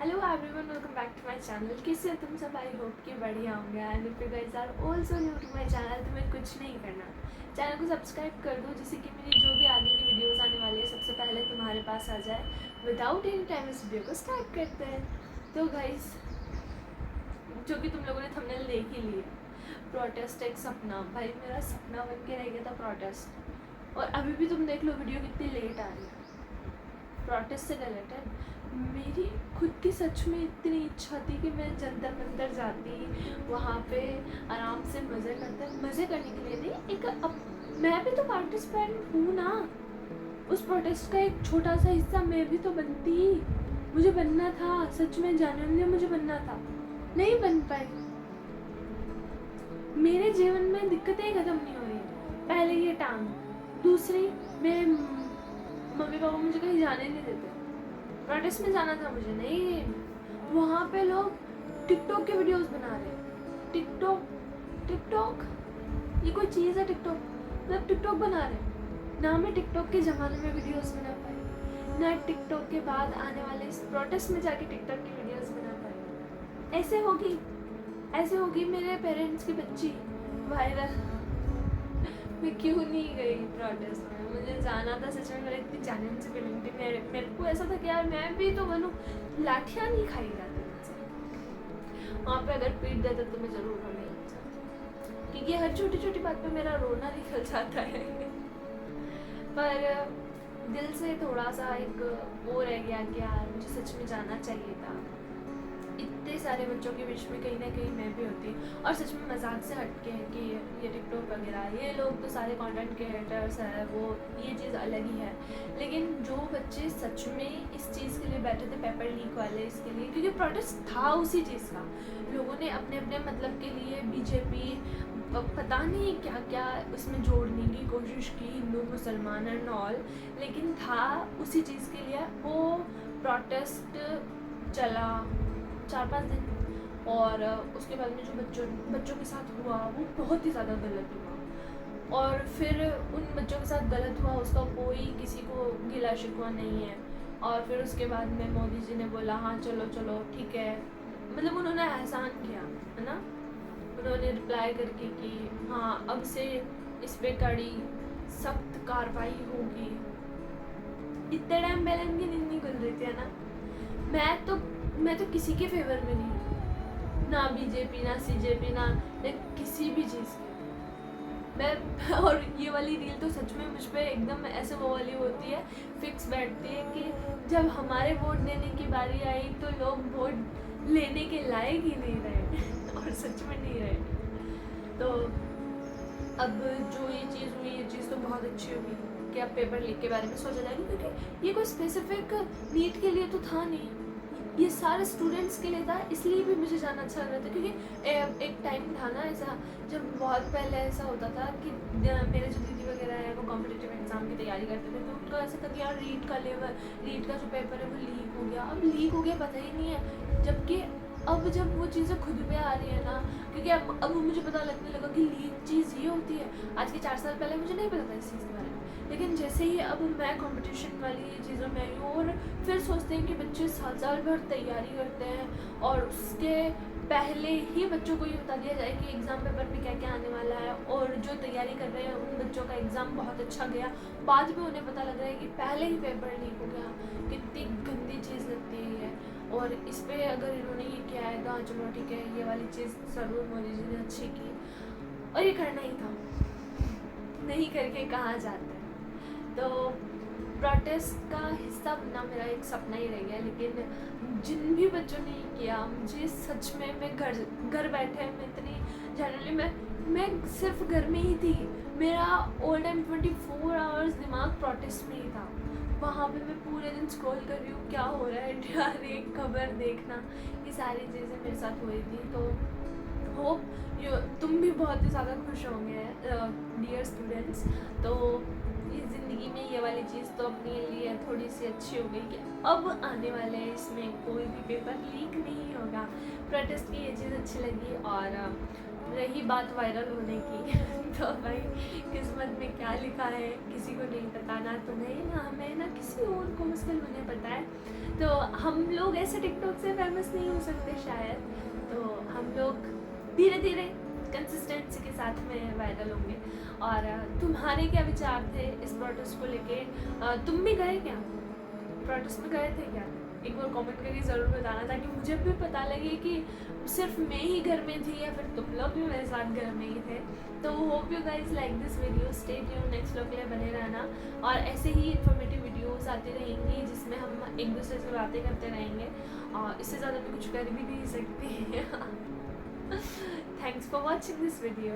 Hello everyone, welcome back to my channel. कैसे हो तुम सब? आई होप कि बढ़िया होंगे। And if you guys are also new to my channel, तुम्हें कुछ नहीं करना, चैनल को सब्सक्राइब कर दो जिससे कि मेरी जो भी आगे की वीडियोस आने वाली है सबसे पहले तुम्हारे पास आ जाए। विदाउट एनी टाइम इस वीडियो को स्टार्ट करते हैं। तो गाइस, जो कि तुम लोगों ने थंबनेल देख ही लिया, प्रोटेस्ट एक सपना। भाई मेरा सपना बन के रह गया था प्रोटेस्ट, और अभी भी तुम देख लो वीडियो कितनी लेट आ रही है। प्रोटेस्ट से रिलेटेड मेरी खुद की सच में इतनी इच्छा थी कि मैं जंतर मंतर जाती, वहाँ पे आराम से मज़े करने के लिए नहीं, मैं भी तो पार्टिसिपेंट हूँ ना। उस प्रोटेस्ट का एक छोटा सा हिस्सा मैं भी तो बनती, मुझे बनना था। सच में जेन्युइनली मुझे बनना था, नहीं बन पाई। मेरे जीवन में दिक्कतें ही ख़त्म नहीं हो रही। पहले ये टांग, दूसरी मेरे मम्मी पापा मुझे कहीं जाने नहीं देते। प्रोटेस्ट में जाना था मुझे, नहीं, वहाँ पे लोग टिकटॉक के वीडियोस बना रहे। टिकटॉक ये कोई चीज़ है? टिकटॉक मतलब टिकटॉक बना रहे ना। मैं टिकटॉक के ज़माने में वीडियोस बना पाई ना, टिकटॉक के बाद आने वाले इस प्रोटेस्ट में जाके टिकटॉक की वीडियोस बना पाई। ऐसे होगी मेरे पेरेंट्स की बच्ची वायरल। मैं क्यों नहीं गई प्रोटेस्ट में? मुझे जाना था सच में, मेरे इतनी जेन्युइन सी फीलिंग थी। मेरे को ऐसा था कि यार मैं भी तो बनूं। लाठियाँ नहीं खाई जाती मुझसे, वहाँ पे अगर पीट देते तो मैं ज़रूर रोने लग जाती, क्योंकि हर छोटी छोटी बात पे मेरा रोना निकल जाता है। पर दिल से थोड़ा सा एक वो रह गया कि यार मुझे सच में जाना चाहिए था। इतने सारे बच्चों के बीच में कहीं ना कहीं मैं भी होती, और सच में मजाक से हटके है कि ये टिकटॉक वगैरह, ये लोग तो सारे कंटेंट क्रिएटर्स हैं, वो ये चीज़ अलग ही है। लेकिन जो बच्चे सच में इस चीज़ के लिए बैठे थे, पेपर लीक वाले, इसके लिए, क्योंकि प्रोटेस्ट था उसी चीज़ का। लोगों ने अपने अपने मतलब के लिए बीजेपी पता नहीं क्या क्या उसमें जोड़ने की कोशिश की, हिंदू मुसलमान एंड ऑल, लेकिन था उसी चीज़ के लिए। वो प्रोटेस्ट चला 4-5 दिन, और उसके बाद में जो बच्चों के साथ हुआ वो बहुत ही ज़्यादा गलत हुआ। और फिर उन बच्चों के साथ गलत हुआ, उसका कोई किसी को गिला शिकवा नहीं है। और फिर उसके बाद में मोदी जी ने बोला हाँ चलो चलो ठीक है, मतलब उन्होंने एहसान किया है ना। उन्होंने रिप्लाई करके कि हाँ अब से इस पे कड़ी सख्त कार्रवाई होगी। इतने टाइम पहले इनकी नींद नहीं खुल रही थी ना। मैं तो किसी के फेवर में नहीं हूँ, ना बीजेपी ना सीजेपी ना किसी भी चीज़ की मैं। और ये वाली रील तो सच में मुझ पे एकदम ऐसे वो वाली होती है, फिक्स बैठती है कि जब हमारे वोट देने की बारी आई तो लोग वोट लेने के लायक ही नहीं रहे। और सच में नहीं रहे। तो अब जो ये चीज़ हुई, ये चीज़ तो बहुत अच्छी होगी कि अब पेपर लीक के बारे में सोचा जाएगा, क्योंकि ये कोई स्पेसिफिक नीट के लिए तो था नहीं, ये सारे स्टूडेंट्स के लिए था। इसलिए भी मुझे जाना अच्छा लग रहा था, क्योंकि एक टाइम था ना ऐसा, जब बहुत पहले ऐसा होता था कि मेरे जो दीदी वगैरह है वो कॉम्पिटिटिव एग्ज़ाम की तैयारी करते थे, तो उनको ऐसा था कि यार रीट का जो पेपर है वो लीक हो गया। अब लीक हो गया पता ही नहीं है, जबकि अब जब वो चीज़ें खुद पे आ रही है ना, क्योंकि अब मुझे पता लगने लगा कि लीक चीज़ ये होती है। आज के 4 साल पहले मुझे नहीं पता था इस चीज़ के बारे में, लेकिन जैसे ही अब मैं कंपटीशन वाली ये चीज़ों में आई हूँ, और फिर सोचते हैं कि बच्चे साल भर तैयारी करते हैं, और उसके पहले ही बच्चों को ये बता दिया जाए कि एग्ज़ाम पेपर में क्या क्या आने वाला है, और जो तैयारी कर रहे हैं उन बच्चों का एग्ज़ाम बहुत अच्छा गया, बाद में उन्हें पता लग रहा है कि पहले ही पेपर लीक हो गया। कितनी गंदी चीज़ लगती है। और इस पर अगर इन्होंने ये किया है तो हाँ चलो ठीक है, ये वाली चीज़ ज़रूर मोदी जी ने अच्छी की, और ये करना ही था, नहीं करके कहाँ जाते हैं। तो प्रोटेस्ट का हिस्सा बनना मेरा एक सपना ही रह गया, लेकिन जिन भी बच्चों ने ये किया, मुझे सच में, मैं घर बैठे, मैं इतनी जनरली मैं सिर्फ घर में ही थी। मेरा ऑल टाइम 24 आवर्स दिमाग प्रोटेस्ट में ही था। वहाँ पे मैं पूरे दिन स्क्रॉल कर रही हूँ, क्या हो रहा है, यार एक खबर देखना, ये सारी चीज़ें मेरे साथ हुई थी। तो होप तुम भी बहुत ही ज़्यादा खुश होंगे डियर स्टूडेंट्स। तो ये ज़िंदगी में ये वाली चीज़ तो अपने लिए थोड़ी सी अच्छी हो गई कि अब आने वाले हैं इसमें कोई भी पेपर लीक नहीं होगा। प्रोटेस्ट की ये चीज़ अच्छी लगी। और रही बात वायरल होने की तो भाई किस्मत में क्या लिखा है किसी को नहीं पता, ना तुम्हें ना हमें ना किसी और को, मुश्किल मुझे पता है। तो हम लोग ऐसे टिकटॉक से फेमस नहीं हो सकते शायद, तो हम लोग धीरे धीरे कंसिस्टेंसी के साथ में वायरल होंगे। और तुम्हारे क्या विचार थे इस प्रोटेस्ट को लेके? तुम भी गए क्या, प्रोटेस्ट में गए थे क्या? एक बार कमेंट करके ज़रूर बताना ताकि मुझे भी पता लगे कि सिर्फ मैं ही घर में थी या फिर तुम लोग भी मेरे साथ घर में ही थे। तो hope you guys like this video, stay tune, next vlog के लिए बने रहना। और ऐसे ही इन्फॉर्मेटिव वीडियोस आती रहेंगी जिसमें हम एक दूसरे से बातें करते रहेंगे, और इससे ज़्यादा मैं कुछ कर भी नहीं सकती। Thanks for watching this video.